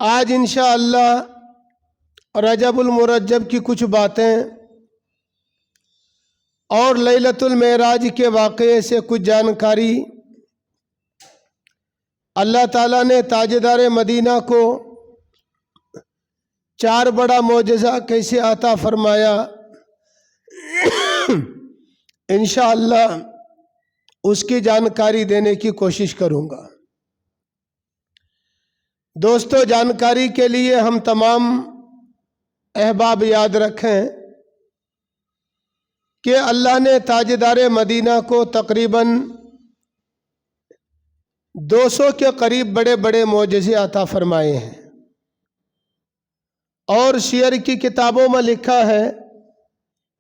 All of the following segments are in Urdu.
آج انشاءاللہ رجب المرجب کی کچھ باتیں اور لیلۃ المعراج کے واقعے سے کچھ جانکاری اللہ تعالیٰ نے تاجدار مدینہ کو 4 بڑا معجزہ کیسے عطا فرمایا، انشاءاللہ اس کی جانکاری دینے کی کوشش کروں گا۔ دوستو، جانکاری کے لیے ہم تمام احباب یاد رکھیں کہ اللہ نے تاجدار مدینہ کو تقریباً 200 کے قریب بڑے بڑے معجزے عطا فرمائے ہیں، اور سیر کی کتابوں میں لکھا ہے،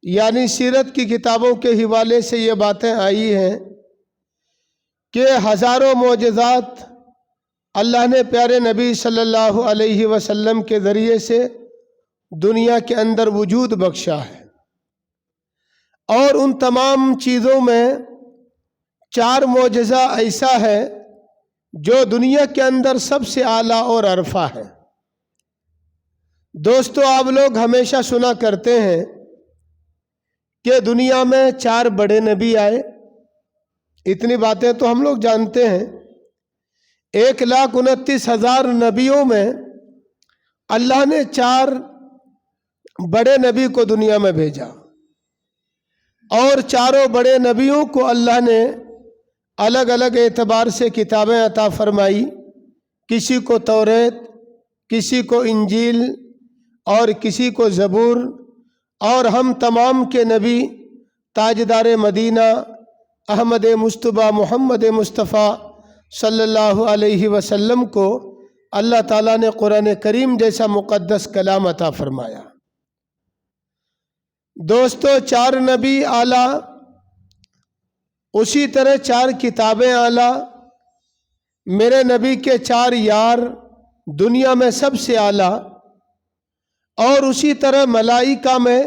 یعنی سیرت کی کتابوں کے حوالے سے یہ باتیں آئی ہیں کہ ہزاروں معجزات اللہ نے پیارے نبی صلی اللہ علیہ وسلم کے ذریعے سے دنیا کے اندر وجود بخشا ہے، اور ان تمام چیزوں میں 4 معجزہ ایسا ہے جو دنیا کے اندر سب سے اعلیٰ اور عرفہ ہے۔ دوستو، آپ لوگ ہمیشہ سنا کرتے ہیں کہ دنیا میں 4 بڑے نبی آئے، اتنی باتیں تو ہم لوگ جانتے ہیں۔ 1,29,000 نبیوں میں اللہ نے 4 بڑے نبی کو دنیا میں بھیجا، اور چاروں بڑے نبیوں کو اللہ نے الگ الگ اعتبار سے کتابیں عطا فرمائی، کسی کو توریت، کسی کو انجیل، اور کسی کو زبور، اور ہم تمام کے نبی تاجدار مدینہ احمد مصطفیٰ محمد مصطفیٰ صلی اللہ علیہ وسلم کو اللہ تعالیٰ نے قرآن کریم جیسا مقدس کلام عطا فرمایا۔ دوستو، 4 نبی اعلیٰ، اسی طرح 4 کتابیں اعلیٰ، میرے نبی کے 4 یار دنیا میں سب سے اعلیٰ، اور اسی طرح ملائکہ میں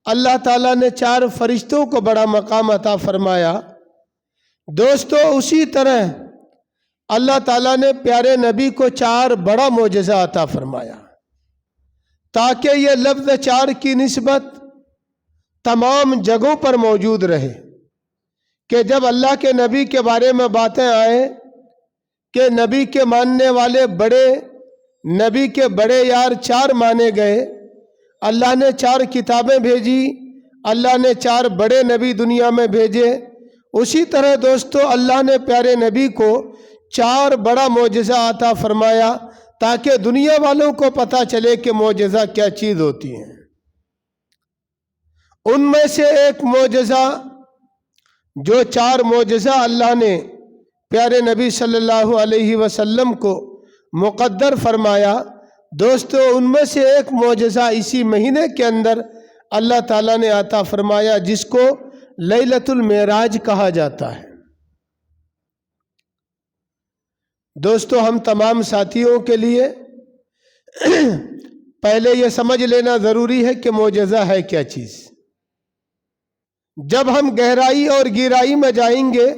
اللہ تعالیٰ نے 4 فرشتوں کو بڑا مقام عطا فرمایا۔ دوستو، اسی طرح اللہ تعالیٰ نے پیارے نبی کو 4 بڑا معجزہ عطا فرمایا، تاکہ یہ لفظ 4 کی نسبت تمام جگہوں پر موجود رہے، کہ جب اللہ کے نبی کے بارے میں باتیں آئیں کہ نبی کے ماننے والے بڑے نبی کے بڑے یار 4 مانے گئے، اللہ نے 4 کتابیں بھیجی، اللہ نے 4 بڑے نبی دنیا میں بھیجے، اسی طرح دوستو اللہ نے پیارے نبی کو 4 بڑا معجزہ عطا فرمایا، تاکہ دنیا والوں کو پتہ چلے کہ معجزہ کیا چیز ہوتی ہے۔ ان میں سے ایک معجزہ، جو 4 معجزہ اللہ نے پیارے نبی صلی اللہ علیہ وسلم کو مقدر فرمایا، دوستو ان میں سے ایک معجزہ اسی مہینے کے اندر اللہ تعالیٰ نے عطا فرمایا، جس کو لیلۃ المعراج کہا جاتا ہے۔ دوستو، ہم تمام ساتھیوں کے لیے پہلے یہ سمجھ لینا ضروری ہے کہ معجزہ ہے کیا چیز۔ جب ہم گہرائی اور گہرائی میں جائیں گے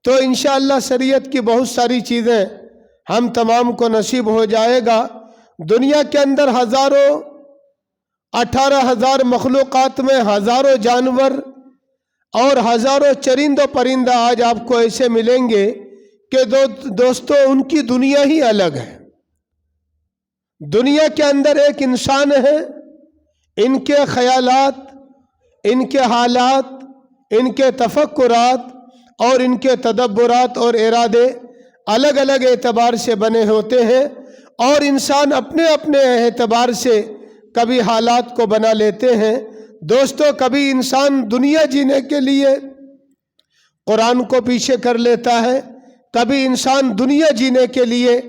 تو انشاءاللہ شریعت کی بہت ساری چیزیں ہم تمام کو نصیب ہو جائے گا۔ دنیا کے اندر 18,000 مخلوقات میں ہزاروں جانور اور ہزاروں چرند و پرندہ آج آپ کو ایسے ملیں گے کہ دوستو ان کی دنیا ہی الگ ہے۔ دنیا کے اندر ایک انسان ہے، ان کے خیالات، ان کے حالات، ان کے تفکرات اور ان کے تدبرات اور ارادے الگ الگ اعتبار سے بنے ہوتے ہیں، اور انسان اپنے اپنے اعتبار سے کبھی حالات کو بنا لیتے ہیں۔ دوستو، کبھی انسان دنیا جینے کے لیے قرآن کو پیچھے کر لیتا ہے، کبھی انسان دنیا جینے کے لیے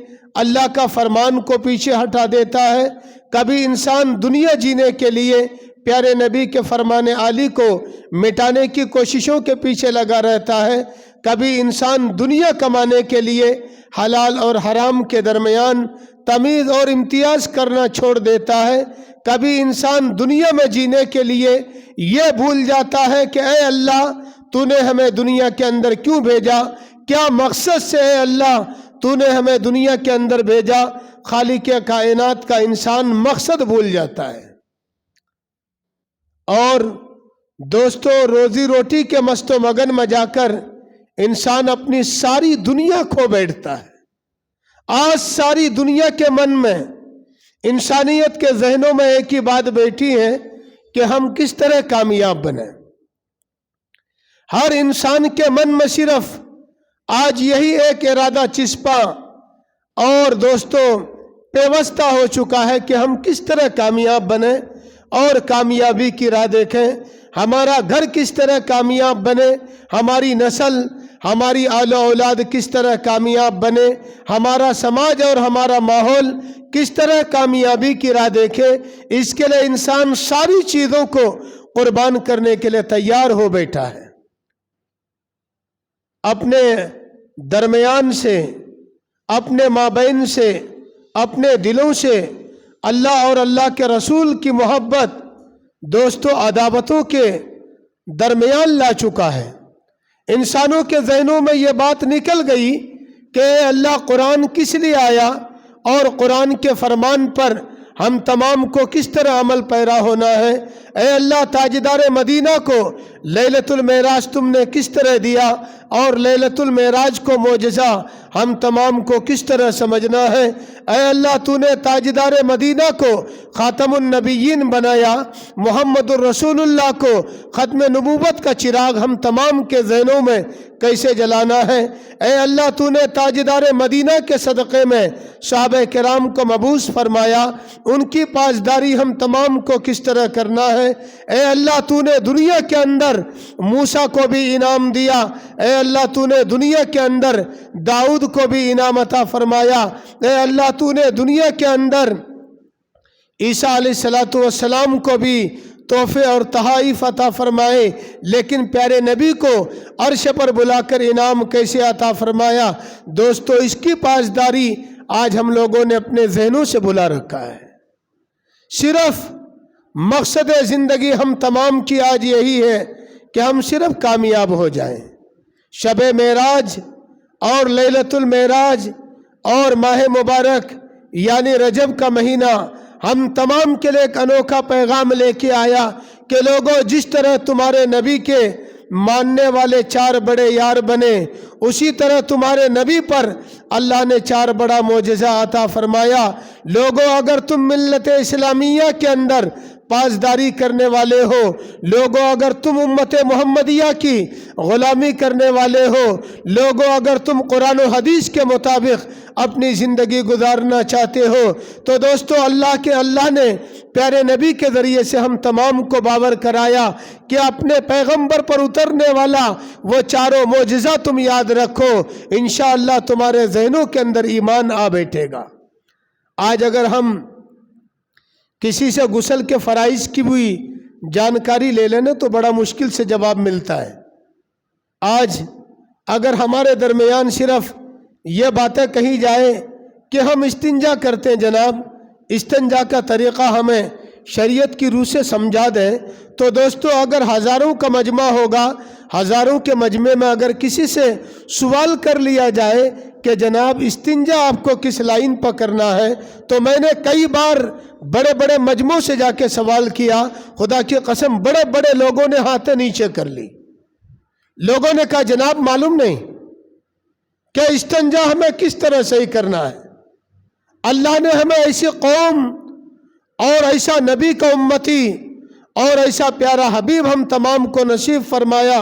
اللہ کا فرمان کو پیچھے ہٹا دیتا ہے، کبھی انسان دنیا جینے کے لیے پیارے نبی کے فرمان عالی کو مٹانے کی کوششوں کے پیچھے لگا رہتا ہے، کبھی انسان دنیا کمانے کے لیے حلال اور حرام کے درمیان تمیز اور امتیاز کرنا چھوڑ دیتا ہے، کبھی انسان دنیا میں جینے کے لیے یہ بھول جاتا ہے کہ اے اللہ، تو نے ہمیں دنیا کے اندر کیوں بھیجا، کیا مقصد سے اے اللہ تو نے ہمیں دنیا کے اندر بھیجا، خالق کائنات کا انسان مقصد بھول جاتا ہے، اور دوستو روزی روٹی کے مست و مگن میں جا کر انسان اپنی ساری دنیا کھو بیٹھتا ہے۔ آج ساری دنیا کے من میں، انسانیت کے ذہنوں میں ایک ہی بات بیٹھی ہے کہ ہم کس طرح کامیاب بنیں۔ ہر انسان کے من میں صرف آج یہی ایک ارادہ چسپاں اور دوستو پیوستہ ہو چکا ہے کہ ہم کس طرح کامیاب بنیں اور کامیابی کی راہ دیکھیں، ہمارا گھر کس طرح کامیاب بنے، ہماری نسل، ہماری آل و اولاد کس طرح کامیاب بنے، ہمارا سماج اور ہمارا ماحول کس طرح کامیابی کی راہ دیکھے۔ اس کے لیے انسان ساری چیزوں کو قربان کرنے کے لیے تیار ہو بیٹھا ہے۔ اپنے درمیان سے، اپنے مابین سے، اپنے دلوں سے اللہ اور اللہ کے رسول کی محبت دوستو عداوتوں کے درمیان لا چکا ہے۔ انسانوں کے ذہنوں میں یہ بات نکل گئی کہ اللہ قرآن کس لیے آیا اور قرآن کے فرمان پر ہم تمام کو کس طرح عمل پیرا ہونا ہے۔ اے اللہ تاجدار مدینہ کو لیلۃ المعراج تم نے کس طرح دیا اور لیلۃ المعراج کو معجزہ ہم تمام کو کس طرح سمجھنا ہے۔ اے اللہ تو نے تاجدار مدینہ کو خاتم النبیین بنایا، محمد الرسول اللہ کو ختم نبوت کا چراغ ہم تمام کے ذہنوں میں کیسے جلانا ہے۔ اے اللہ تو نے تاجدار مدینہ کے صدقے میں صحابہ کرام کو مبعوث فرمایا، ان کی پاسداری ہم تمام کو کس طرح کرنا ہے۔ اے اللہ تو نے دنیا کے اندر موسیٰ کو بھی انعام دیا، اے اللہ تو نے دنیا کے اندر داؤد کو بھی انعام عطا فرمایا، اے اللہ تو نے دنیا کے اندر عیسیٰ علیہ السلام کو بھی تحفے اور تحائف عطا فرمائے، لیکن پیارے نبی کو عرش پر بلا کر انعام کیسے عطا فرمایا۔ دوستو اس کی پاسداری آج ہم لوگوں نے اپنے ذہنوں سے بلا رکھا ہے۔ صرف مقصد زندگی ہم تمام کی آج یہی ہے کہ ہم صرف کامیاب ہو جائیں۔ شب معراج اور لیلۃ المعراج اور ماہ مبارک یعنی رجب کا مہینہ ہم تمام کے لیے ایک انوکھا پیغام لے کے آیا کہ لوگوں جس طرح تمہارے نبی کے ماننے والے 4 بڑے یار بنے، اسی طرح تمہارے نبی پر اللہ نے 4 بڑا معجزہ عطا فرمایا۔ لوگوں اگر تم ملت اسلامیہ کے اندر پاسداری کرنے والے ہو، لوگوں اگر تم امت محمدیہ کی غلامی کرنے والے ہو، لوگوں اگر تم قرآن و حدیث کے مطابق اپنی زندگی گزارنا چاہتے ہو، تو دوستو اللہ نے پیارے نبی کے ذریعے سے ہم تمام کو باور کرایا کہ اپنے پیغمبر پر اترنے والا وہ 4 معجزہ تم یاد رکھو، انشاءاللہ تمہارے ذہنوں کے اندر ایمان آ بیٹھے گا۔ آج اگر ہم کسی سے غسل کے فرائض کی بھی جانکاری لے لینا تو بڑا مشکل سے جواب ملتا ہے۔ آج اگر ہمارے درمیان صرف یہ باتیں کہی جائے کہ ہم استنجا کرتے ہیں، جناب استنجا کا طریقہ ہمیں شریعت کی روح سے سمجھا دیں، تو دوستو اگر ہزاروں کا مجمع ہوگا، ہزاروں کے مجمع میں اگر کسی سے سوال کر لیا جائے کہ جناب استنجا آپ کو کس لائن پر کرنا ہے، تو میں نے کئی بار بڑے بڑے مجمعوں سے جا کے سوال کیا، خدا کی قسم بڑے بڑے لوگوں نے ہاتھیں نیچے کر لی۔ لوگوں نے کہا جناب معلوم نہیں کہ استنجا ہمیں کس طرح صحیح کرنا ہے۔ اللہ نے ہمیں ایسی قوم اور ایسا نبی کا امتی اور ایسا پیارا حبیب ہم تمام کو نصیب فرمایا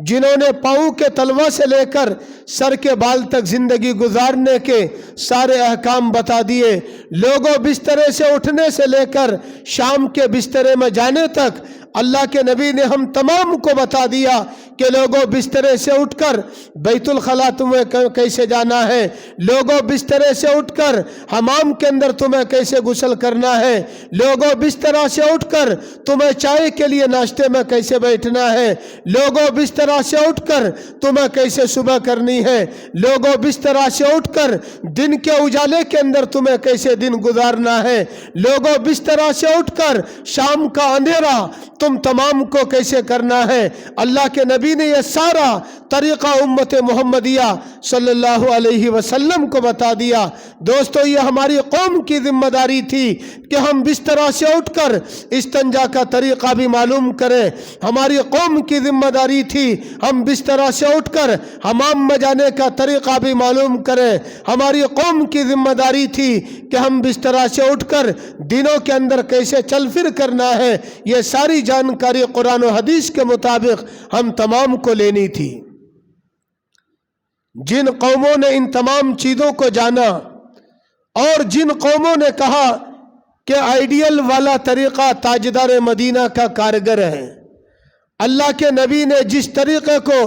جنہوں نے پاؤں کے تلوا سے لے کر سر کے بال تک زندگی گزارنے کے سارے احکام بتا دیے۔ لوگوں بسترے سے اٹھنے سے لے کر شام کے بسترے میں جانے تک اللہ کے نبی نے ہم تمام کو بتا دیا کہ لوگوں بسترے سے اٹھ کر بیت الخلا تمہیں کیسے جانا ہے، لوگوں بسترے سے اٹھ کر حمام کے اندر تمہیں کیسے غسل کرنا ہے، لوگوں بسترہ سے اٹھ کر تمہیں چائے کے لیے ناشتے میں کیسے بیٹھنا ہے، لوگوں بسترہ سے اٹھ کر تمہیں کیسے صبح کرنی ہے، لوگوں بسترہ سے اٹھ کر دن کے اجالے کے اندر تمہیں کیسے دن گزارنا ہے، لوگوں بسترہ سے اٹھ کر شام کا اندھیرا تم تمام کو کیسے کرنا ہے۔ اللہ کے نبی نے یہ سارا طریقہ امت محمدیہ صلی اللہ علیہ وسلم کو بتا دیا۔ دوستو یہ ہماری قوم کی ذمہ داری تھی کہ ہم بستر سے اٹھ کر استنجا کا طریقہ بھی معلوم کریں۔ ہماری قوم کی ذمہ داری تھی ہم بستر سے اٹھ کر حمام میں جانے کا طریقہ بھی معلوم کریں۔ ہماری قوم کی ذمہ داری تھی کہ ہم بستر سے اٹھ کر دنوں کے اندر کیسے چل پھر کرنا ہے، یہ ساری جانکاری قرآن و حدیث کے مطابق ہم تمام کو لینی تھی۔ جن قوموں نے ان تمام چیزوں کو جانا اور جن قوموں نے کہا کہ آئیڈیل والا طریقہ تاجدار مدینہ کا کارگر ہے، اللہ کے نبی نے جس طریقے کو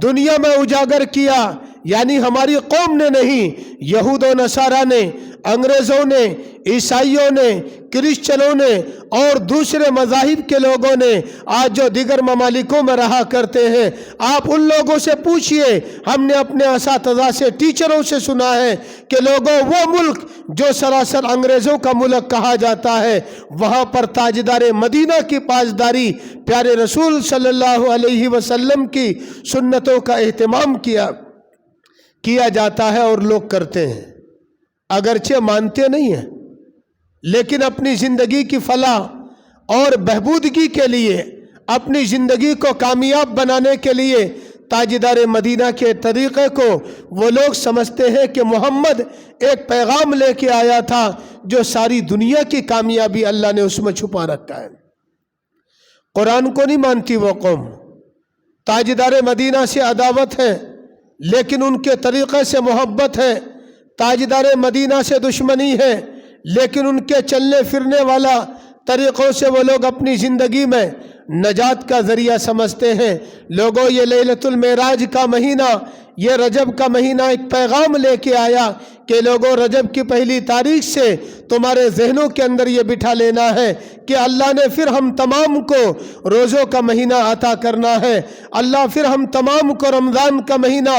دنیا میں اجاگر کیا، یعنی ہماری قوم نے نہیں، یہود و نصارہ نے، انگریزوں نے، عیسائیوں نے، کرسچنوں نے اور دوسرے مذاہب کے لوگوں نے، آج جو دیگر ممالکوں میں رہا کرتے ہیں، آپ ان لوگوں سے پوچھئے، ہم نے اپنے اساتذہ سے، ٹیچروں سے سنا ہے کہ لوگوں وہ ملک جو سراسر انگریزوں کا ملک کہا جاتا ہے، وہاں پر تاجدار مدینہ کی پاسداری، پیارے رسول صلی اللہ علیہ وسلم کی سنتوں کا اہتمام کیا جاتا ہے اور لوگ کرتے ہیں، اگرچہ مانتے نہیں ہیں، لیکن اپنی زندگی کی فلاح اور بہبودگی کے لیے، اپنی زندگی کو کامیاب بنانے کے لیے تاجدار مدینہ کے طریقے کو وہ لوگ سمجھتے ہیں کہ محمد ایک پیغام لے کے آیا تھا جو ساری دنیا کی کامیابی اللہ نے اس میں چھپا رکھا ہے۔ قرآن کو نہیں مانتی وہ قوم، تاجدار مدینہ سے عداوت ہے لیکن ان کے طریقے سے محبت ہے، تاجدار مدینہ سے دشمنی ہے لیکن ان کے چلنے پھرنے والا طریقوں سے وہ لوگ اپنی زندگی میں نجات کا ذریعہ سمجھتے ہیں۔ لوگوں یہ لیلۃ المعراج کا مہینہ، یہ رجب کا مہینہ ایک پیغام لے کے آیا کہ لوگوں رجب کی پہلی تاریخ سے تمہارے ذہنوں کے اندر یہ بٹھا لینا ہے کہ اللہ نے پھر ہم تمام کو روزوں کا مہینہ عطا کرنا ہے، اللہ پھر ہم تمام کو رمضان کا مہینہ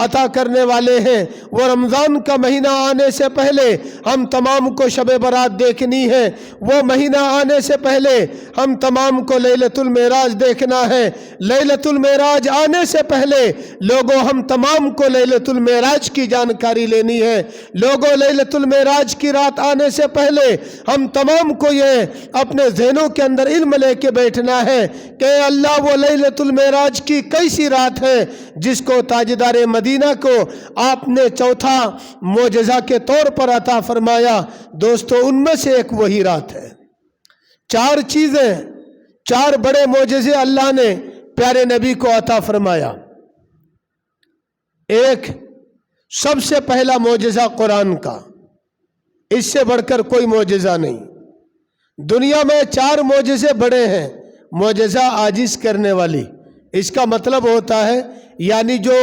عطا کرنے والے ہیں۔ وہ رمضان کا مہینہ آنے سے پہلے ہم تمام کو شب برات دیکھنی ہے، وہ مہینہ آنے سے پہلے ہم تمام کو لیلۃ المعراج دیکھنا ہے، لیلۃ المعراج آنے سے پہلے لوگوں ہم تمام کو لیلۃ المعراج کی جانکاری لینی ہے، لوگوں لیلۃ المعراج کی رات آنے سے پہلے ہم تمام کو یہ اپنے ذہنوں کے اندر علم لے کے بیٹھنا ہے کہ اللہ وہ لیلۃ المعراج کی کیسی رات ہے جس کو تاجدار مدینہ کو آپ نے چوتھا معجزہ کے طور پر عطا فرمایا۔ دوستو ان میں سے ایک وہی رات ہے۔ چار چیزیں، چار بڑے معجزے اللہ نے پیارے نبی کو عطا فرمایا۔ ایک سب سے پہلا معجزہ قرآن کا، اس سے بڑھ کر کوئی معجزہ نہیں۔ دنیا میں چار معجزے بڑے ہیں۔ معجزہ عاجز کرنے والی، اس کا مطلب ہوتا ہے یعنی جو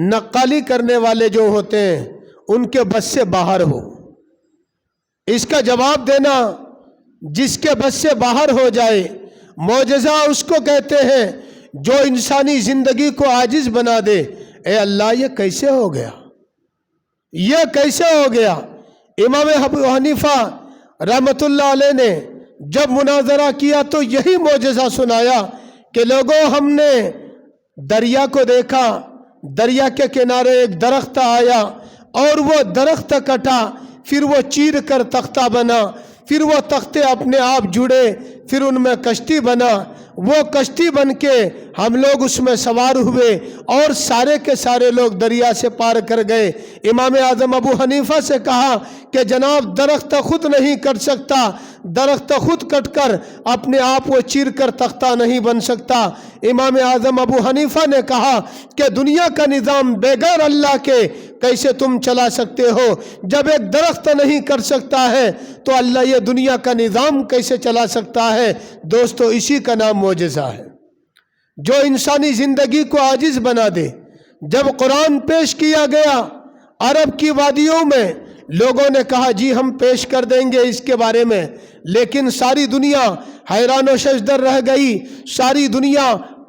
نقالی کرنے والے جو ہوتے ہیں ان کے بس سے باہر ہو، اس کا جواب دینا جس کے بس سے باہر ہو جائے، معجزہ اس کو کہتے ہیں جو انسانی زندگی کو عاجز بنا دے۔ اے اللہ یہ کیسے ہو گیا، یہ کیسے ہو گیا؟ امام ابو حنیفہ رحمت اللہ علیہ نے جب مناظرہ کیا تو یہی معجزہ سنایا کہ لوگوں ہم نے دریا کو دیکھا، دریا کے کنارے ایک درخت آیا اور وہ درخت کٹا، پھر وہ چیر کر تختہ بنا، پھر وہ تختے اپنے آپ جڑے، پھر ان میں کشتی بنا، وہ کشتی بن کے ہم لوگ اس میں سوار ہوئے اور سارے کے سارے لوگ دریا سے پار کر گئے۔ امام اعظم ابو حنیفہ سے کہا کہ جناب درخت خود نہیں کٹ سکتا، درخت خود کٹ کر اپنے آپ وہ چیر کر تختہ نہیں بن سکتا۔ امام اعظم ابو حنیفہ نے کہا کہ دنیا کا نظام بغیر اللہ کے کیسے تم چلا سکتے ہو؟ جب ایک درخت نہیں کر سکتا ہے تو اللہ یہ دنیا کا نظام کیسے چلا سکتا ہے؟ دوستو اسی کا نام معجزہ ہے جو انسانی زندگی کو عاجز بنا دے۔ جب قرآن پیش کیا گیا عرب کی وادیوں میں لوگوں نے کہا جی ہم پیش کر دیں گے اس کے بارے میں، لیکن ساری دنیا حیران و ششدر رہ گئی، ساری دنیا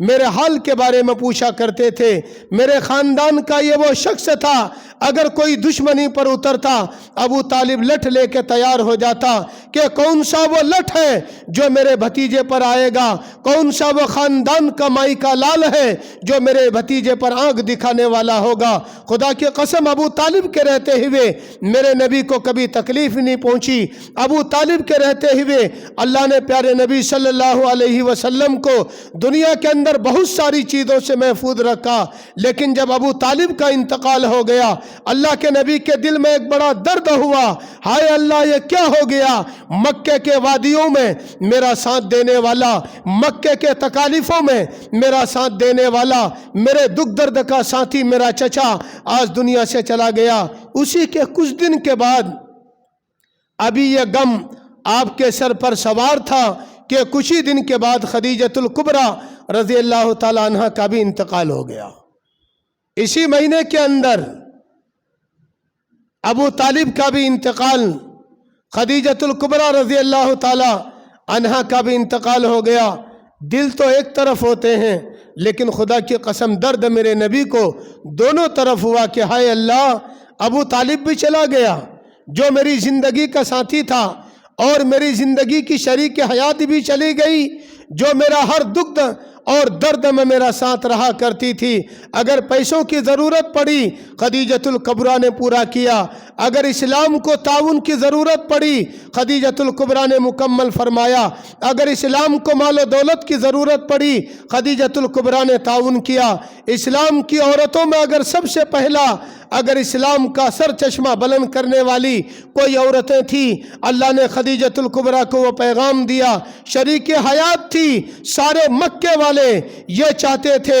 میرے حال کے بارے میں پوچھا کرتے تھے۔ میرے خاندان کا یہ وہ شخص تھا، اگر کوئی دشمنی پر اترتا ابو طالب لٹھ لے کے تیار ہو جاتا کہ کون سا وہ لٹھ ہے جو میرے بھتیجے پر آئے گا، کون سا وہ خاندان کا مائی کا لال ہے جو میرے بھتیجے پر آنکھ دکھانے والا ہوگا۔ خدا کی قسم ابو طالب کے رہتے ہوئے میرے نبی کو کبھی تکلیف نہیں پہنچی۔ ابو طالب کے رہتے ہوئے اللہ نے پیارے نبی صلی اللہ علیہ وسلم کو دنیا کے اندر بہت ساری چیزوں سے محفوظ رکھا، لیکن جب ابو طالب کا انتقال ہو گیا اللہ کے نبی کے دل میں ایک بڑا درد ہوا۔ ہائے اللہ، یہ کیا ہو گیا؟ مکے کے وادیوں میں میرا ساتھ دینے والا، مکے کے تکالیفوں میں میرا ساتھ دینے والا، میرے دکھ درد کا ساتھی میرا چچا آج دنیا سے چلا گیا۔ اسی کے کچھ دن کے بعد ابھی یہ غم آپ کے سر پر سوار تھا کہ کچھ ہی دن کے بعد خدیجۃ الکبریٰ رضی اللہ تعالی عنہ کا بھی انتقال ہو گیا۔ اسی مہینے کے اندر ابو طالب کا بھی انتقال، خدیجۃ الکبریٰ رضی اللہ تعالی عنہ کا بھی انتقال ہو گیا۔ دل تو ایک طرف ہوتے ہیں لیکن خدا کی قسم درد میرے نبی کو دونوں طرف ہوا کہ ہائے اللہ، ابو طالب بھی چلا گیا جو میری زندگی کا ساتھی تھا، اور میری زندگی کی شریک حیات بھی چلی گئی جو میرا ہر دکھ اور درد میں میرا ساتھ رہا کرتی تھی۔ اگر پیسوں کی ضرورت پڑی خدیجۃ الکبریٰ نے پورا کیا، اگر اسلام کو تعاون کی ضرورت پڑی خدیجۃ الکبریٰ نے مکمل فرمایا، اگر اسلام کو مال و دولت کی ضرورت پڑی خدیجۃ الکبریٰ نے تعاون کیا۔ اسلام کی عورتوں میں اگر سب سے پہلا اگر اسلام کا سر چشمہ بلند کرنے والی کوئی عورتیں تھیں، اللہ نے خدیجۃ الکبریٰ کو وہ پیغام دیا، شریک حیات تھی۔ سارے مکے والے یہ چاہتے تھے،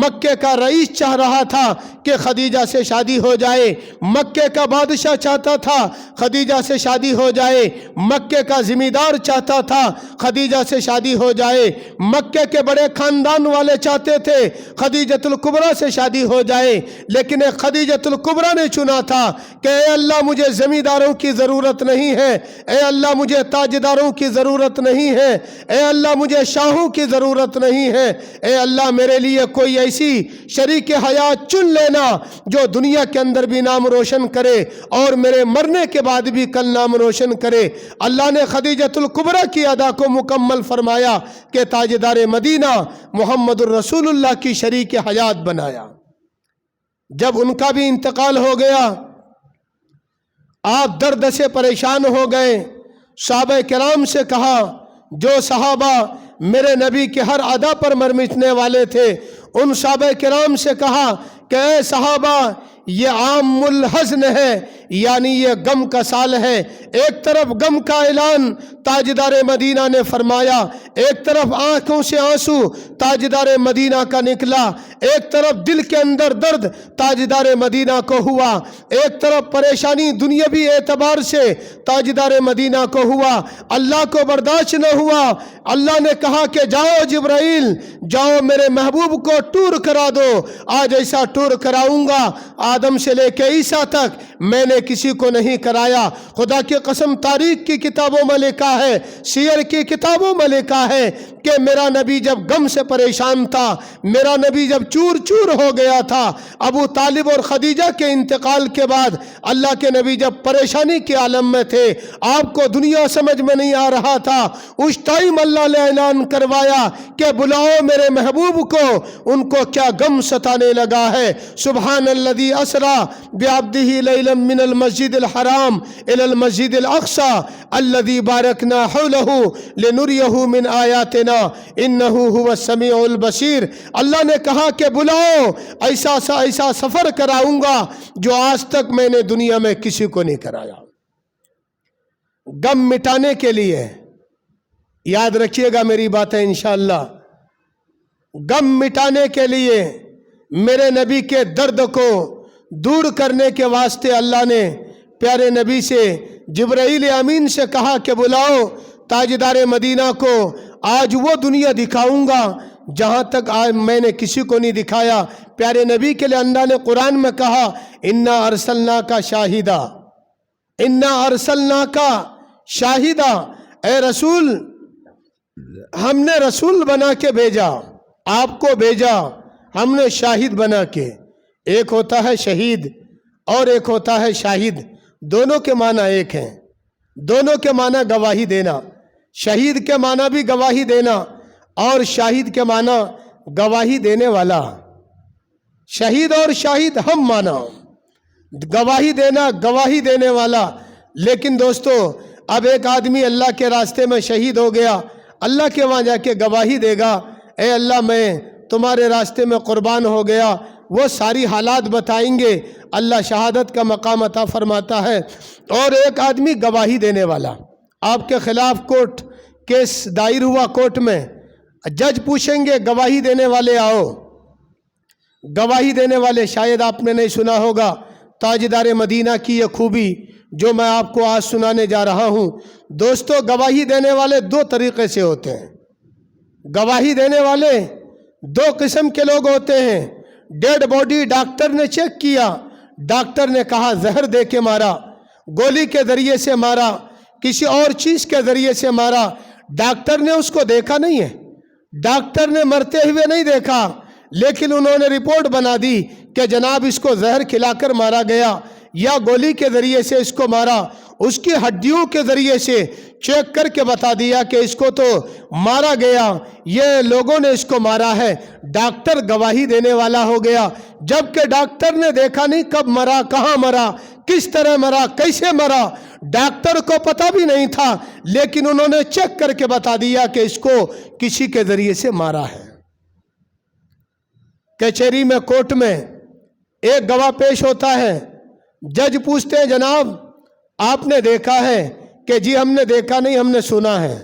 مکے کا رئیس چاہ رہا تھا کہ خدیجہ سے شادی ہو جائے، مکے کا بادشاہ چاہتا تھا خدیجہ سے شادی ہو جائے، مکے کا ذمہ دار چاہتا تھا خدیجہ سے شادی ہو جائے، مکے کے بڑے خاندان والے چاہتے تھے خدیجۃ الکبریٰ سے شادی ہو جائے، لیکن ایک خدیجۃ الکبریٰ نے چنا تھا کہ اے اللہ مجھے زمینداروں کی ضرورت نہیں ہے، اے اللہ مجھے تاجداروں کی ضرورت نہیں ہے، اے اللہ مجھے شاہوں کی ضرورت نہیں ہے، اے اللہ میرے لیے کوئی ایسی شریک حیات چن لینا جو دنیا کے اندر بھی نام روشن کرے اور میرے مرنے کے بعد بھی کل نام روشن کرے۔ اللہ نے خدیجۃ الکبریٰ کی ادا کو مکمل فرمایا کہ تاجدار مدینہ محمد الرسول اللہ کی شریک حیات بنایا۔ جب ان کا بھی انتقال ہو گیا آپ درد سے پریشان ہو گئے۔ صحابہ کرام سے کہا، جو صحابہ میرے نبی کے ہر ادا پر مرمٹنے والے تھے، ان صحابہ کرام سے کہا کہ اے صحابہ، یہ عام الحزن ہے، یعنی یہ غم کا سال ہے۔ ایک طرف غم کا اعلان تاجدار مدینہ نے فرمایا، ایک طرف آنکھوں سے آنسو تاجدار مدینہ کا نکلا، ایک طرف دل کے اندر درد تاجدار مدینہ کو ہوا، ایک طرف پریشانی دنیاوی اعتبار سے تاجدار مدینہ کو ہوا۔ اللہ کو برداشت نہ ہوا، اللہ نے کہا کہ جاؤ جبرائیل، جاؤ میرے محبوب کو ٹور کرا دو۔ آج ایسا ٹور کراؤں گا آدم سے لے کے عیسیٰ تک میں نے کسی کو نہیں کرایا۔ خدا کی قسم تاریخ کی کتابوں میں لکھا ہے، سیر کی کتابوں میں لکھا ہے کہ میرا نبی جب غم سے پریشان تھا، میرا نبی جب چور چور ہو گیا تھا، ابو طالب اور خدیجہ کے انتقال کے بعد اللہ کے نبی جب پریشانی کے عالم میں تھے، آپ کو دنیا سمجھ میں نہیں آ رہا تھا، اس ٹائم اللہ نے اعلان کروایا کہ بلاؤ میرے محبوب کو، ان کو کیا غم ستانے لگا ہے۔ سبحان الذی اسری بعبدہ لیلا من المسجد الحرام الی المسجد الاقصی الذی بارکنا حولہ لنریہ من آیاتنا انہ هو السمیع البصیر۔ اللہ نے کہا کہ بلاؤ، ایسا سفر کراؤں گا جو آج تک میں نے دنیا میں کسی کو نہیں کرایا۔ غم مٹانے کے لیے یاد رکھیے گا میری باتیں انشاءاللہ، غم مٹانے کے لیے میرے نبی کے درد کو دور کرنے کے واسطے اللہ نے پیارے نبی سے جبرائیل امین سے کہا کہ بلاؤ تاجدار مدینہ کو، آج وہ دنیا دکھاؤں گا جہاں تک آج میں نے کسی کو نہیں دکھایا۔ پیارے نبی کے لیے اللہ نے قرآن میں کہا، انا ارسلناک شاہدا، انا ارسلناک شاہدا، اے رسول ہم نے رسول بنا کے بھیجا، آپ کو بھیجا ہم نے شاہد بنا کے۔ ایک ہوتا ہے شہید اور ایک ہوتا ہے شاہد، دونوں کے معنی ایک ہیں، دونوں کے معنی گواہی دینا۔ شہید کے معنی بھی گواہی دینا اور شاہد کے معنی گواہی دینے والا۔ شہید اور شاہد ہم معنی، گواہی دینا، گواہی دینے والا۔ لیکن دوستو اب ایک آدمی اللہ کے راستے میں شہید ہو گیا، اللہ کے وہاں جا کے گواہی دے گا، اے اللہ میں تمہارے راستے میں قربان ہو گیا، وہ ساری حالات بتائیں گے، اللہ شہادت کا مقام عطا فرماتا ہے۔ اور ایک آدمی گواہی دینے والا، آپ کے خلاف کورٹ کیس دائر ہوا کورٹ میں، جج پوچھیں گے گواہی دینے والے آؤ۔ گواہی دینے والے، شاید آپ نے نہیں سنا ہوگا تاجدار مدینہ کی یہ خوبی جو میں آپ کو آج سنانے جا رہا ہوں۔ دوستو گواہی دینے والے دو طریقے سے ہوتے ہیں۔ گواہی دینے والے دو قسم کے لوگ ہوتے ہیں۔ ڈیڈ باڈی ڈاکٹر نے چیک کیا، ڈاکٹر نے کہا زہر دے کے مارا، گولی کے ذریعے سے مارا، کسی اور چیز کے ذریعے سے مارا، ڈاکٹر نے اس کو دیکھا نہیں ہے، ڈاکٹر نے مرتے ہوئے نہیں دیکھا، لیکن انہوں نے رپورٹ بنا دی کہ جناب اس کو زہر کھلا کر مارا گیا یا گولی کے ذریعے سے اس کو مارا۔ اس کی ہڈیوں کے ذریعے سے چیک کر کے بتا دیا کہ اس کو تو مارا گیا، یہ لوگوں نے اس کو مارا ہے۔ ڈاکٹر گواہی دینے والا ہو گیا، جبکہ ڈاکٹر نے دیکھا نہیں کب مرا، کہاں مرا، کس طرح مرا، کیسے مرا، ڈاکٹر کو پتہ بھی نہیں تھا، لیکن انہوں نے چیک کر کے بتا دیا کہ اس کو کسی کے ذریعے سے مارا ہے۔ کچہری میں، کورٹ میں ایک گواہ پیش ہوتا ہے، جج پوچھتے ہیں جناب آپ نے دیکھا ہے؟ کہ جی ہم نے دیکھا نہیں، ہم نے سنا ہے۔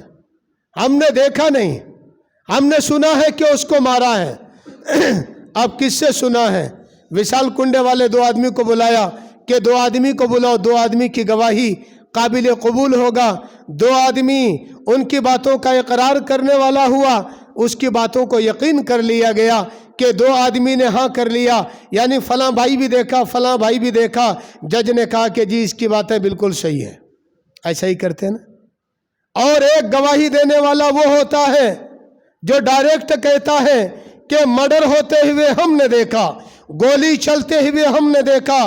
ہم نے دیکھا نہیں، ہم نے سنا ہے کہ اس کو مارا ہے۔ اب کس سے سنا ہے؟ وشال کنڈے والے دو آدمی کو بلایا کہ دو آدمی کو بلاؤ، دو آدمی کی گواہی قابل قبول ہوگا۔ دو آدمی ان کی باتوں کا اقرار کرنے والا ہوا، اس کی باتوں کو یقین کر لیا گیا کہ دو آدمی نے ہاں کر لیا، یعنی فلاں بھائی بھی دیکھا، فلاں بھائی بھی دیکھا۔ جج نے کہا کہ جی اس کی باتیں بالکل صحیح ہے، ایسا ہی کرتے ہیں نا۔ اور ایک گواہی دینے والا وہ ہوتا ہے جو ڈائریکٹ کہتا ہے کہ مرڈر ہوتے ہوئے ہم نے دیکھا، گولی چلتے ہوئے ہم نے دیکھا،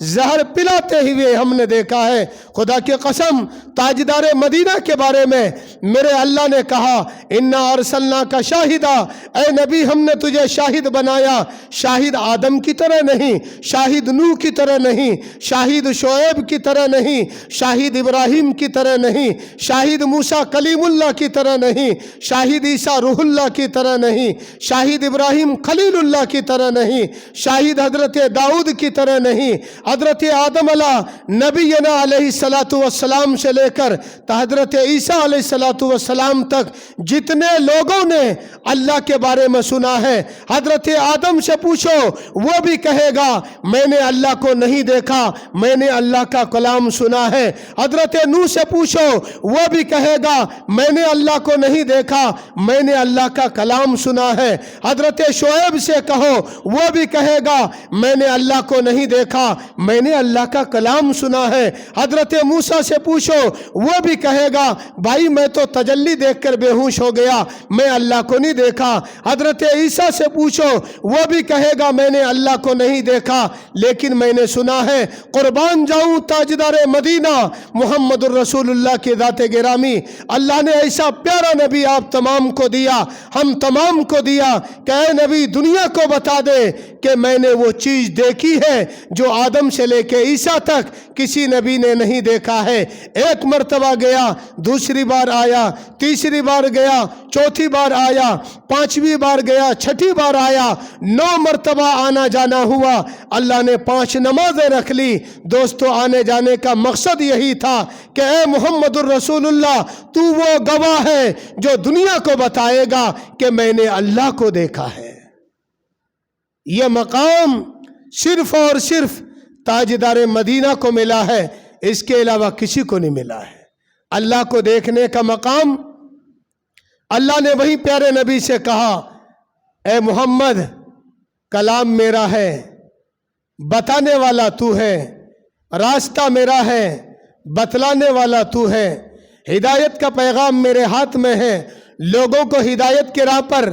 زہر پلاتے ہوئے ہم نے دیکھا ہے۔ خدا کی قسم تاجدار مدینہ کے بارے میں میرے اللہ نے کہا انا ارسلناک شاہدا، اے نبی ہم نے تجھے شاہد بنایا، شاہد آدم کی طرح نہیں، شاہد نوح کی طرح نہیں، شاہد شعیب کی طرح نہیں، شاہد ابراہیم کی طرح نہیں، شاہد موسیٰ کلیم اللہ کی طرح نہیں، شاہد عیسیٰ روح اللہ کی طرح نہیں، شاہد ابراہیم خلیل اللہ کی طرح نہیں، شاہد حضرت داؤد کی طرح نہیں، حضرت آدم علیہ نبینا علیہ السلام سے لے کر حضرت عیسیٰ علیہ السلام تک جتنے لوگوں نے اللہ کے بارے میں سنا ہے، حضرت آدم سے پوچھو وہ بھی کہے گا میں نے اللہ کو نہیں دیکھا، میں نے اللہ کا کلام سنا ہے۔ حضرت نوح سے پوچھو وہ بھی کہے گا میں نے اللہ کو نہیں دیکھا، میں نے اللہ کا کلام سنا ہے۔ حضرت شعیب سے کہو وہ بھی کہے گا میں نے اللہ کو نہیں دیکھا، میں نے اللہ کا کلام سنا ہے۔ حضرت موسیٰ سے پوچھو وہ بھی کہے گا بھائی میں تو تجلی دیکھ کر بے ہوش ہو گیا، میں اللہ کو نہیں دیکھا۔ حضرت عیسیٰ سے پوچھو وہ بھی کہے گا میں نے اللہ کو نہیں دیکھا لیکن میں نے سنا ہے۔ قربان جاؤں تاجدار مدینہ محمد الرسول اللہ کی ذات گرامی، اللہ نے ایسا پیارا نبی آپ تمام کو دیا، ہم تمام کو دیا کہ اے نبی دنیا کو بتا دے کہ میں نے وہ چیز دیکھی ہے جو آدم سے لے کے عیسیٰ تک کسی نبی نے نہیں دیکھا ہے۔ ایک مرتبہ گیا، دوسری بار آیا، تیسری بار گیا، چوتھی بار آیا، پانچویں بار گیا، چھٹی بار آیا، 9 مرتبہ آنا جانا ہوا۔ اللہ نے 5 نمازیں رکھ لی۔ دوستو آنے جانے کا مقصد یہی تھا کہ اے محمد الرسول اللہ تو وہ گواہ ہے جو دنیا کو بتائے گا کہ میں نے اللہ کو دیکھا ہے۔ یہ مقام صرف اور صرف تاجدار مدینہ کو ملا ہے، اس کے علاوہ کسی کو نہیں ملا ہے۔ اللہ کو دیکھنے کا مقام اللہ نے وہی پیارے نبی سے کہا اے محمد کلام میرا ہے، بتانے والا تو ہے، راستہ میرا ہے، بتلانے والا تو ہے، ہدایت کا پیغام میرے ہاتھ میں ہے، لوگوں کو ہدایت کے راہ پر